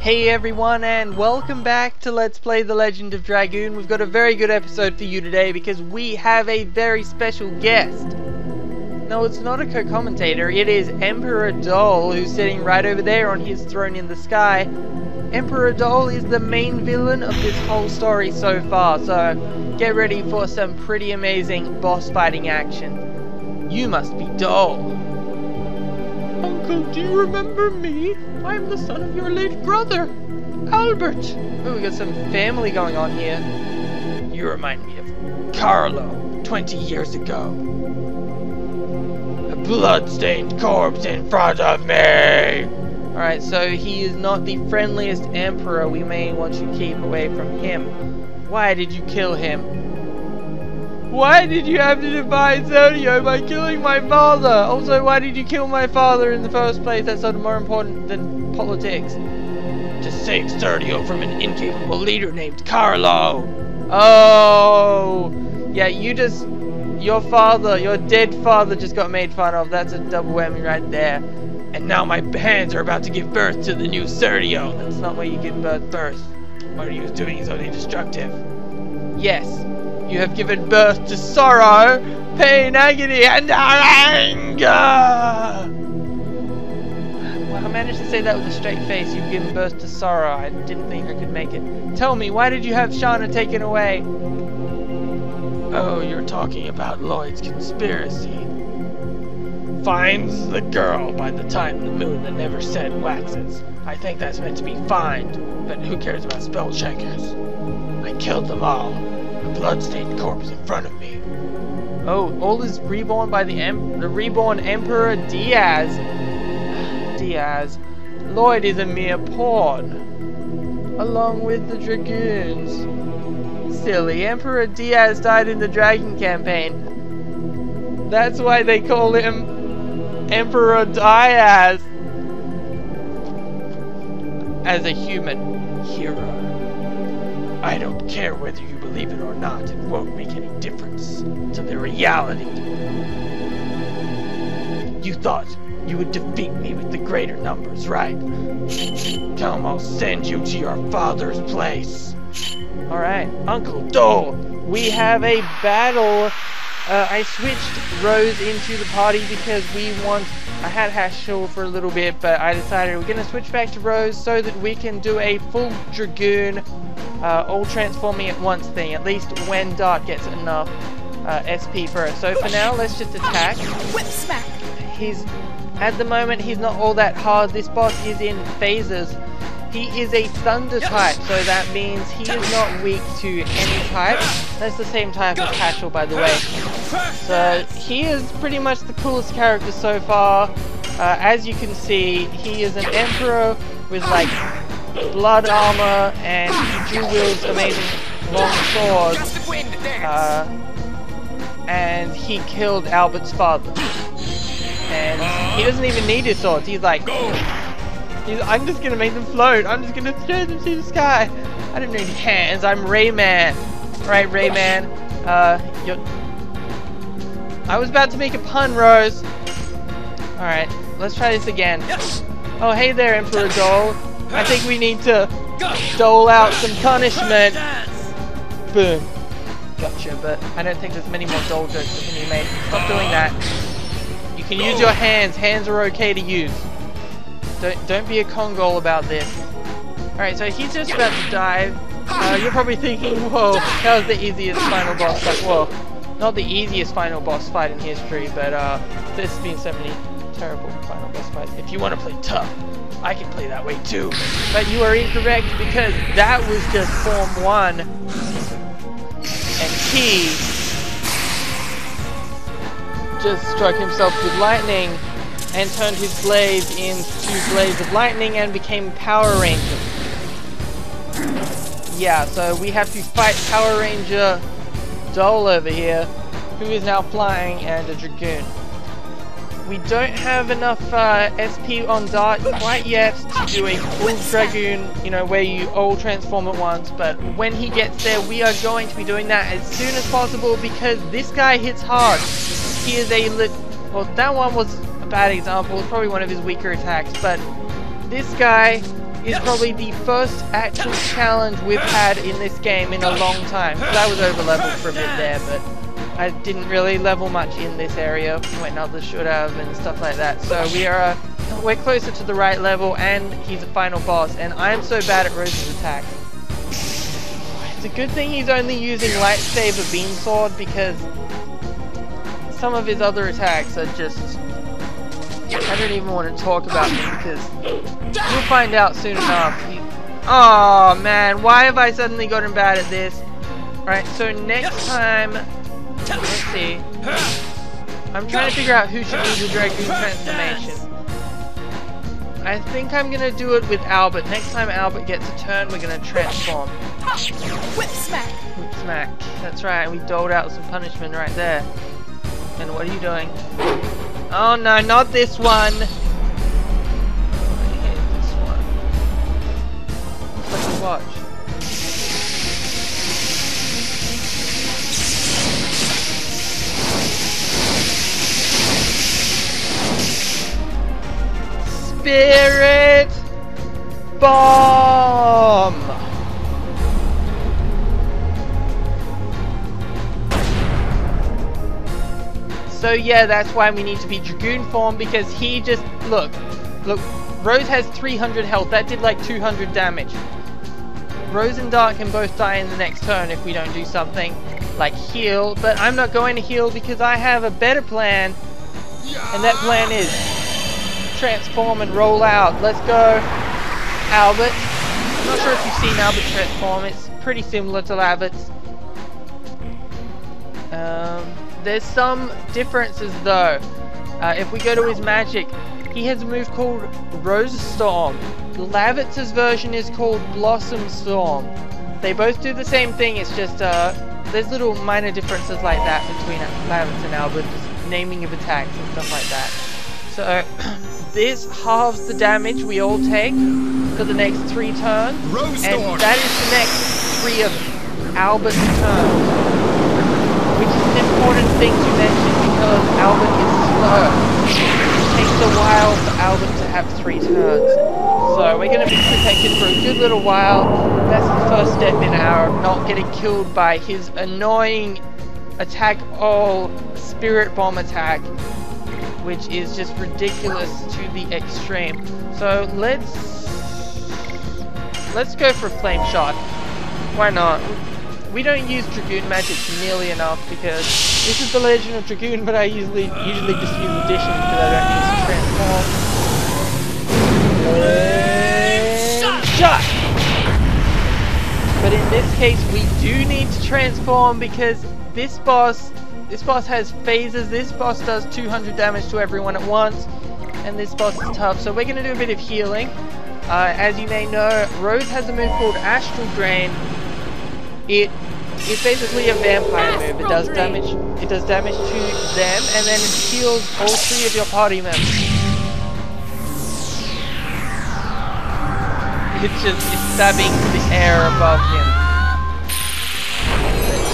Hey everyone, and welcome back to Let's Play The Legend of Dragoon. We've got a very good episode for you today because we have a very special guest. No, it's not a co-commentator, it is Emperor Dole, who's sitting right over there on his throne in the sky. Emperor Dole is the main villain of this whole story so far, so get ready for some pretty amazing boss fighting action. You must be Dole. Uncle, do you remember me? I'm the son of your late brother, Albert. Oh, we got some family going on here. You remind me of Carlo, 20 years ago. A blood-stained corpse in front of me! Alright, so he is not the friendliest emperor. We may want to keep away from him. Why did you kill him? Why did you have to defy Sergio by killing my father? Also, why did you kill my father in the first place? That's sort of more important than politics. To save Sergio from an incapable leader named Carlo. Oh! Yeah, your father, your dead father just got made fun of. That's a double whammy right there. And now my hands are about to give birth to the new Sergio. That's not where you give birth. What are you doing so destructive? Yes. You have given birth to sorrow, pain, agony, and anger! Well, I managed to say that with a straight face. You've given birth to sorrow. I didn't think I could make it. Tell me, why did you have Shauna taken away? Oh, you're talking about Lloyd's conspiracy. Finds the girl by the time the moon that never set waxes. I think that's meant to be find, but who cares about spell checkers? I killed them all. A bloodstained corpse in front of me. Oh, all is reborn by the reborn Emperor Diaz. Diaz. Lloyd is a mere pawn. Along with the Dragoons. Silly, Emperor Diaz died in the Dragon campaign. That's why they call him Emperor Diaz. As a human hero. I don't care whether you believe it or not, it won't make any difference to the reality. You thought you would defeat me with the greater numbers, right? Come, I'll send you to your father's place. Alright, Uncle Dole, we have a battle. I switched Rose into the party because I had Hashel for a little bit, but I decided we're going to switch back to Rose so that we can do a full Dragoon all transforming at once thing, at least when Dart gets enough SP for it. So for now, let's just attack. Whip smack! At the moment, he's not all that hard. This boss is in phases. He is a thunder type, so that means he is not weak to any type. That's the same type as Hashel, by the way. So he is pretty much the coolest character so far. As you can see, he is an emperor with like blood armor, and he dual wields amazing long swords. And he killed Albert's father. And he doesn't even need his swords. He's like, I'm just gonna make them float. I'm just gonna throw them to the sky. I don't need hands. I'm Rayman. Right, Rayman. I was about to make a pun, Rose. Alright, let's try this again. Oh, hey there, Emperor Dole. I think we need to dole out some punishment. Boom. Gotcha, but I don't think there's many more Dole jokes that can be made. Stop doing that. You can use your hands. Hands are okay to use. Don't be a Kongol about this. Alright, so he's just about to dive. You're probably thinking, whoa, that was the easiest final boss fight. Well, not the easiest final boss fight in history, but there's been so many terrible final boss fights. If you want to play tough, I can play that way too. But you are incorrect because that was just Form 1. And he just struck himself with lightning and turned his blades into blades of lightning and became Power Ranger. Yeah, so we have to fight Power Ranger Dole over here, who is now flying, and a Dragoon. We don't have enough SP on Dart quite yet to do a full Dragoon, you know, where you all transform at once, but when he gets there, we are going to be doing that as soon as possible because this guy hits hard. He is well, that one was a bad example, probably one of his weaker attacks, but this guy is probably the first actual challenge we've had in this game in a long time. Because I was over leveled for a bit there, but I didn't really level much in this area when others should have and stuff like that. So we're closer to the right level, and he's a final boss, and I'm so bad at Rose's attack. It's a good thing he's only using lightsaber beam sword, because some of his other attacks are just... I don't even want to talk about them, because you'll find out soon enough. Oh man, why have I suddenly gotten bad at this? Alright, so next time... Let's see. I'm trying to figure out who should do the Dragoon transformation. I think I'm gonna do it with Albert. Next time Albert gets a turn, we're gonna transform. Whip smack! Whip smack. That's right, we doled out some punishment right there. And what are you doing? Oh no, not this one! I hate this one. Let's just watch. Spirit Bomb! So yeah, that's why we need to be Dragoon form, because he just... Look, Rose has 300 health, that did like 200 damage. Rose and Dark can both die in the next turn if we don't do something like heal, but I'm not going to heal because I have a better plan, and that plan is transform and roll out. Let's go, Albert. I'm not sure if you've seen Albert transform, it's pretty similar to Albert's. There's some differences though. If we go to his magic, he has a move called Rose Storm. Lavitz's version is called Blossom Storm. They both do the same thing, it's just there's little minor differences like that between Lavitz and Albert, just naming of attacks and stuff like that. So this halves the damage we all take for the next 3 turns, and that is the next 3 of Albert's turns. Which is an important thing to mention because Albert is slow. It takes a while for Albert to have 3 turns. So we're going to be protected for a good little while. That's the first step in our not getting killed by his annoying attack all spirit bomb attack, which is just ridiculous to the extreme. So let's go for flame shot. Why not? We don't use Dragoon magic nearly enough because this is the Legend of Dragoon, but I usually just use addition because I don't use transform. Shot! But in this case, we do need to transform because this boss has phases. This boss does 200 damage to everyone at once, and this boss is tough. So we're going to do a bit of healing. As you may know, Rose has a move called Astral Drain. It's basically a vampire move. It does damage to them, and then it heals all 3 of your party members. It's stabbing the air above him.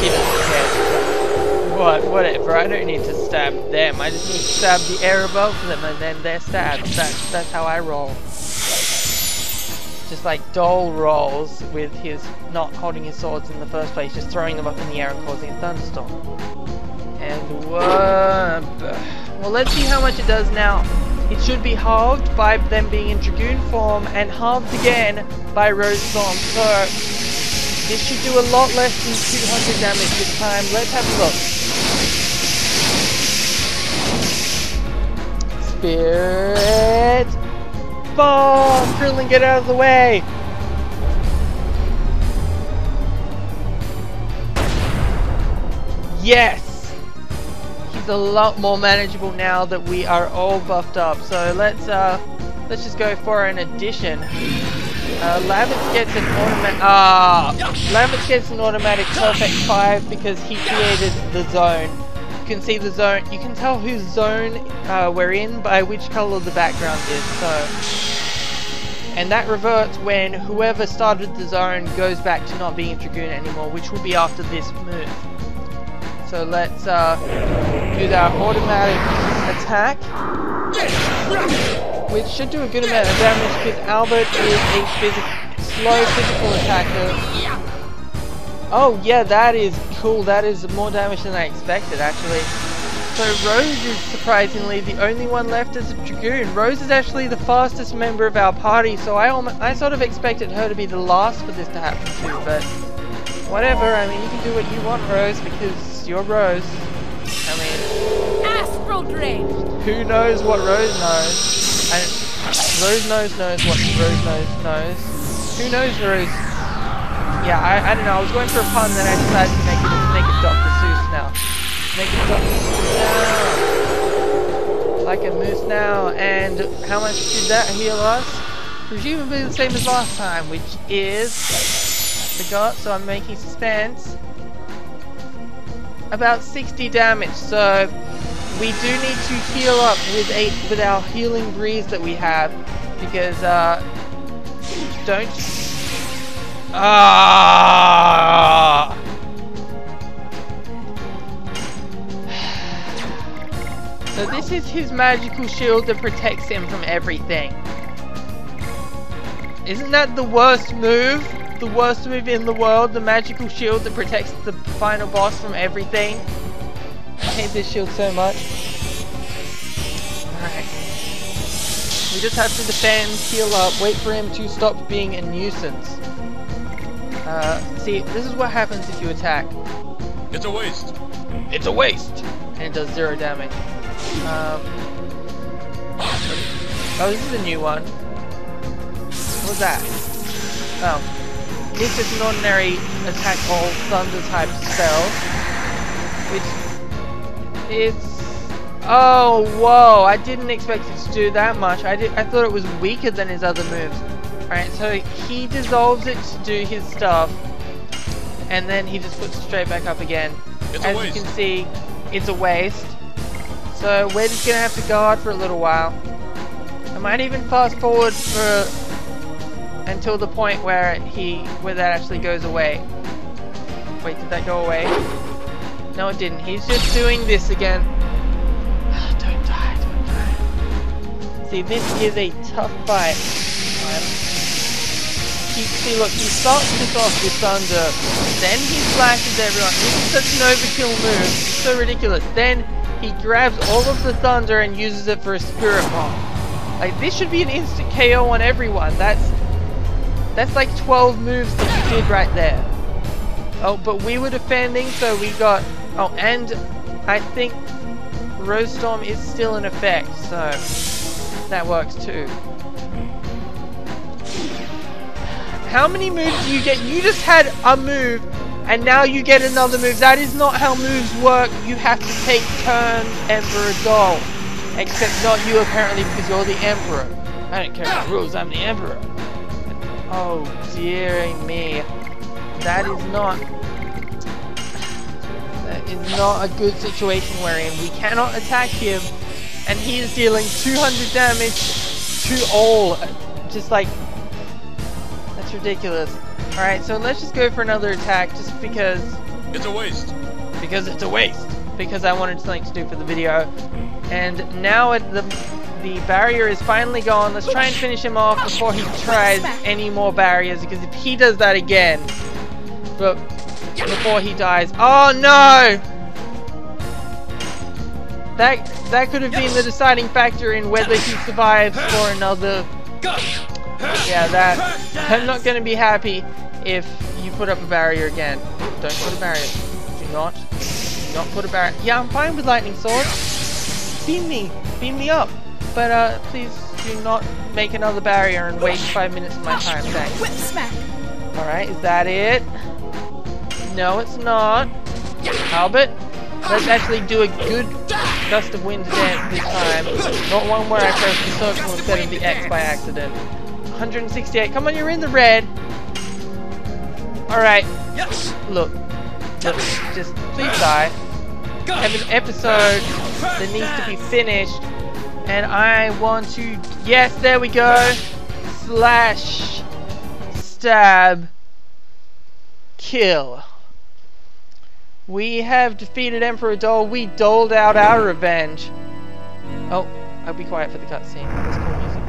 He doesn't care. Whatever, I don't need to stab them. I just need to stab the air above them, and then they're stabbed. That's how I roll. Just like Dole rolls with his not holding his swords in the first place, just throwing them up in the air and causing a thunderstorm. And well, let's see how much it does now. It should be halved by them being in Dragoon form, and halved again by Rose Storm. So this should do a lot less than 200 damage this time. Let's have a look. Spirit Bomb! Krillin, get out of the way! Yes! He's a lot more manageable now that we are all buffed up. So let's just go for an addition. Lavitz gets an automatic perfect 5 because he created the zone. You can see the zone. You can tell whose zone we're in by which color the background is. And that reverts when whoever started the zone goes back to not being a Dragoon anymore, which will be after this move. So let's use our automatic attack. which should do a good amount of damage because Albert is a slow physical attacker. Oh yeah, that is cool. That is more damage than I expected actually. So Rose is surprisingly the only one left as a Dragoon. Rose is actually the fastest member of our party, so I sort of expected her to be the last for this to happen to, but whatever. I mean, you can do what you want, Rose, because you're Rose. I mean, Astral Drain. who knows what Rose knows? And Rose knows what Rose knows. Who knows Rose? Yeah, I don't know. I was going for a pun, and then I decided to make it Dr. Seuss now. Make it Dr. Seuss now. Like a moose now. And how much did that heal us? Presumably the same as last time, which is... I forgot, so I'm making suspense. About 60 damage, so we do need to heal up with our healing breeze that we have, because don't. So this is his magical shield that protects him from everything. Isn't that the worst move? The worst move in the world, the magical shield that protects the final boss from everything. I hate this shield so much. Alright. We just have to defend, heal up, wait for him to stop being a nuisance. See, this is what happens if you attack. It's a waste. It's a waste! And it does 0 damage. Oh, this is a new one. What was that? Oh. This is an ordinary attack all thunder type spell, which it's... Oh, whoa, I didn't expect it to do that much. I thought it was weaker than his other moves. Alright, so he dissolves it to do his stuff, and then he just puts it straight back up again. As you can see, it's a waste. So we're just gonna have to guard for a little while. I might even fast forward for... until the point where that actually goes away. Wait, did that go away? No, it didn't. He's just doing this again. Don't die, don't die. See, this is a tough fight. See, look, he starts this off with thunder, then he slashes everyone. This is such an overkill move. It's so ridiculous. Then he grabs all of the thunder and uses it for a spirit bomb. Like, this should be an instant KO on everyone. That's like 12 moves that you did right there. Oh, but we were defending, so we got... Oh, and I think Rose Storm is still in effect, so that works too. How many moves do you get? You just had a move, and now you get another move. That is not how moves work. You have to take turns, Emperor Doll. Except not you, apparently, because you're the Emperor. I don't care about rules, I'm the Emperor. Oh, dearie me. That is not a good situation we're in. We cannot attack him, and he is dealing 200 damage to all. Just like, that's ridiculous. Alright, so let's just go for another attack, just because... It's a waste. Because it's a waste. Because I wanted something to do for the video. And now the barrier is finally gone. Let's try and finish him off before he tries any more barriers, because if he does that again, but before he dies... Oh no! That could have been the deciding factor in whether he survives for another... Yeah, I'm not going to be happy if you put up a barrier again. Don't put a barrier. Do not put a barrier. Yeah, I'm fine with lightning sword. Beam me up. But please do not make another barrier and waste 5 minutes of my time. Thanks. Whip smack. Alright, is that it? No, it's not. Albert, let's actually do a good gust of wind dance this time. Not one where I press the circle instead of the X by accident. 168. Come on, you're in the red. Alright. Look, just please die. I have an episode that needs to be finished, and I want to... Yes, there we go. Slash, stab, kill. We have defeated Emperor Doll. We doled out our revenge. Oh, I'll be quiet for the cutscene. That's cool music.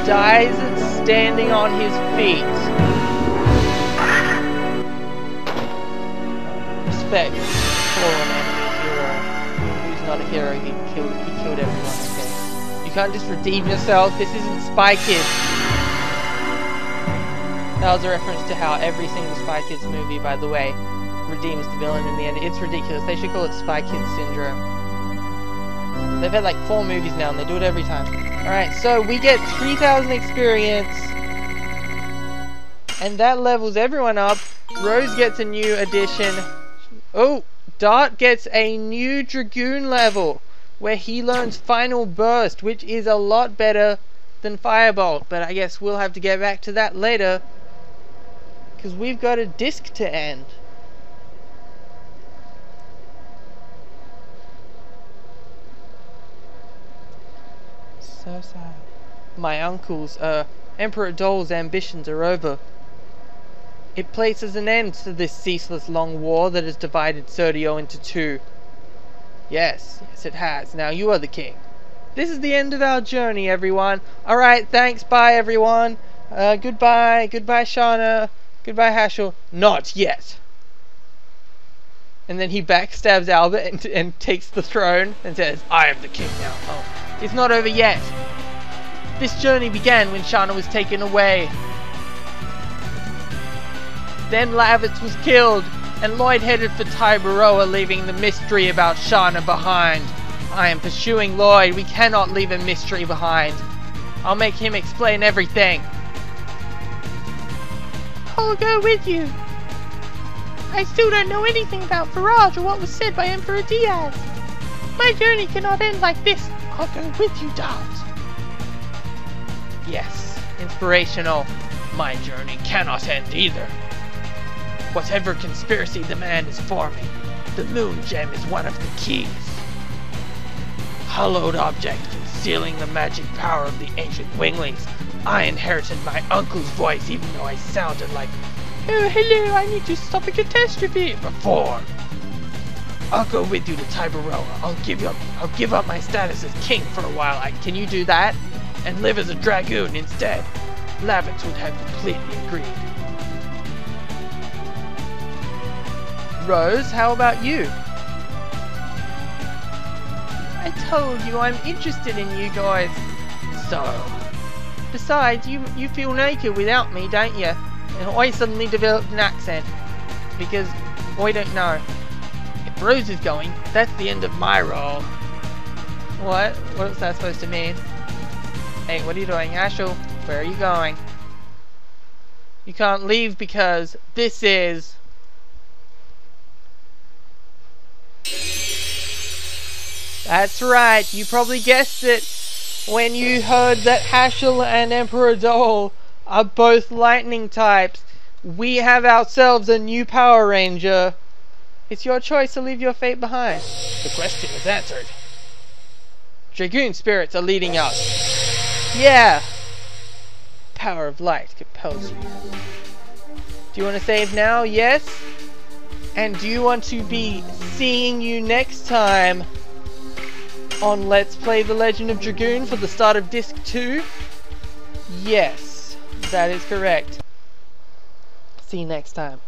Dies standing on his feet. Respect. Fallen enemy hero. Who's not a hero, he killed everyone, okay. You can't just redeem yourself, this isn't Spy Kids. That was a reference to how every single Spy Kids movie, by the way, redeems the villain in the end. It's ridiculous, they should call it Spy Kids Syndrome. They've had like 4 movies now and they do it every time. Alright, so we get 3,000 experience. And that levels everyone up. Rose gets a new addition. Oh, Dart gets a new Dragoon level. Where he learns Final Burst, which is a lot better than Firebolt. But I guess we'll have to get back to that later. Because we've got a disc to end. So sad. My uncle's, Emperor Dole's ambitions are over. It places an end to this ceaseless long war that has divided Serdio into 2. Yes, it has. Now you are the king. This is the end of our journey, everyone. Alright, thanks, bye everyone. Goodbye, Shauna. Goodbye, Haschel. Not yet. And then he backstabs Albert and takes the throne and says, I am the king now. Oh. It's not over yet. This journey began when Shauna was taken away. Then Lavitz was killed, and Lloyd headed for Taibaroa, leaving the mystery about Shauna behind. I am pursuing Lloyd. We cannot leave a mystery behind. I'll make him explain everything. I'll go with you. I still don't know anything about Farage or what was said by Emperor Diaz. My journey cannot end like this. I'll go with you, Dart. Yes, inspirational. My journey cannot end either. Whatever conspiracy the man is forming, the moon gem is one of the keys. Hallowed object concealing the magic power of the ancient winglings. I inherited my uncle's voice even though I sounded like, oh hello, I need to stop a catastrophe before. I'll go with you to Taibaroa. I'll give up my status as king for a while. Can you do that? And live as a Dragoon instead. Lavitz would have completely agreed. Rose, how about you? I told you I'm interested in you guys. So? Besides, you feel naked without me, don't you? And I suddenly developed an accent. Because I don't know. If Rose is going, that's the end of my role. What? What was that supposed to mean? Hey, what are you doing? Ashel, where are you going? You can't leave because this is... That's right, you probably guessed it when you heard that Haschel and Emperor Dole are both lightning types. We have ourselves a new Power Ranger. It's your choice to leave your fate behind. The question is answered. Dragoon spirits are leading us. Yeah! Power of light compels you. Do you want to save now? Yes? And do you want to be seeing you next time on Let's Play The Legend of Dragoon for the start of Disc 2? Yes, that is correct. See you next time.